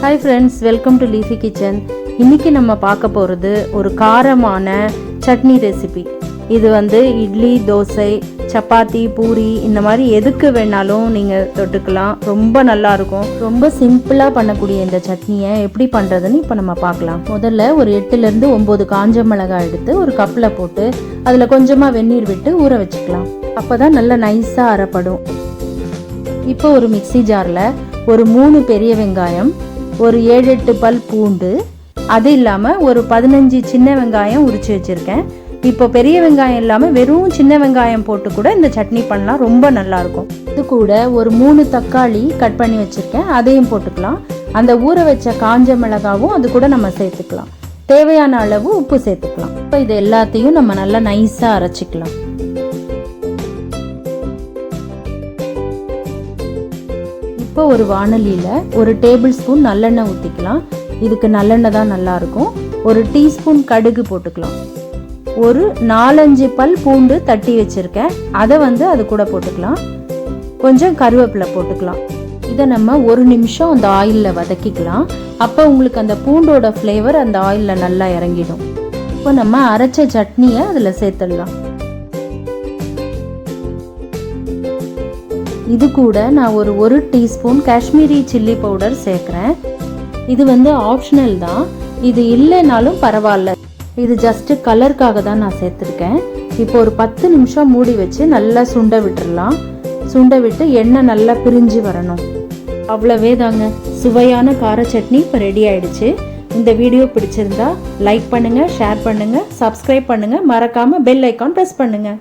Hi friends, welcome to leafy kitchen. இன்னைக்கு நம்ம பார்க்க போறது ஒரு காரமான சட்னி ரெசிபி. இது இட்லி, தோசை, chapathi, poori இந்த மாதிரி எதுக்கு வேணாலும் நீங்க தொட்டுக்கலாம். ரொம்ப நல்லா இருக்கும். ரொம்ப சிம்பிளா பண்ணக்கூடிய இந்த சட்னியை எப்படி பண்றதுன்னு இப்போ நம்ம பார்க்கலாம். முதல்ல ஒரு 8 ல இருந்து 9 காஞ்ச மிளகாய் எடுத்து ஒரு கப்ல போட்டு அதுல கொஞ்சமா வெந்நீர் விட்டு ஊற வச்சுக்கலாம். அப்பதான் நல்லா நைஸா அரைப்படும். இப்போ ஒரு மிக்ஸி ஜார்ல ஒரு 3 பெரிய வெங்காயம், ஒரு 7-8 பல் பூண்டு, அது இல்லாமல் ஒரு 15 சின்ன வெங்காயம் உரிச்சு வச்சுருக்கேன். இப்போ பெரிய வெங்காயம் இல்லாமல் வெறும் சின்ன வெங்காயம் போட்டு கூட இந்த சட்னி பண்ணலாம், ரொம்ப நல்லாயிருக்கும். இது கூட ஒரு 3 தக்காளி கட் பண்ணி வச்சுருக்கேன், அதையும் போட்டுக்கலாம். அந்த ஊற வச்ச காஞ்ச மிளகாவும் அது கூட நம்ம சேர்த்துக்கலாம். தேவையான அளவு உப்பு சேர்த்துக்கலாம். இப்போ இது எல்லாத்தையும் நம்ம நல்லா நைஸாக அரைச்சிக்கலாம். இப்போ ஒரு வாணலியில் ஒரு டேபிள் ஸ்பூன் நல்லெண்ணெய் ஊற்றிக்கலாம். இதுக்கு நல்லெண்ணெய் தான் நல்லாயிருக்கும். ஒரு டீஸ்பூன் கடுகு போட்டுக்கலாம். ஒரு 4-5 பல் பூண்டு தட்டி வச்சுருக்கேன், அதை அது கூட போட்டுக்கலாம். கொஞ்சம் கருவேப்பிலை போட்டுக்கலாம். இதை நம்ம 1 நிமிஷம் அந்த ஆயிலில் வதக்கிக்கலாம். அப்போ உங்களுக்கு அந்த பூண்டோட ஃப்ளேவர் அந்த ஆயிலில் நல்லா இறங்கிடும். இப்போ நம்ம அரைச்ச சட்னியை அதில் சேர்த்துடலாம். இது கூட நான் ஒரு டீஸ்பூன் காஷ்மீரி சில்லி பவுடர் சேர்க்குறேன். இது ஆப்ஷனல் தான், இது இல்லைனாலும் பரவாயில்ல. இது ஜஸ்ட் கலருக்காக தான் நான் சேர்த்துருக்கேன். இப்போ ஒரு 10 நிமிஷம் மூடி வச்சு நல்லா சுண்ட விட்டுடலாம். சுண்ட விட்டு எண்ணெய் நல்லா பிரிஞ்சு வரணும். அவ்வளவே தாங்க, சுவையான கார சட்னி இப்போ ரெடி ஆயிடுச்சு. இந்த வீடியோ பிடிச்சிருந்தா லைக் பண்ணுங்க, ஷேர் பண்ணுங்க, சப்ஸ்கிரைப் பண்ணுங்க, மறக்காம பெல் ஐக்கான் ப்ரெஸ் பண்ணுங்க.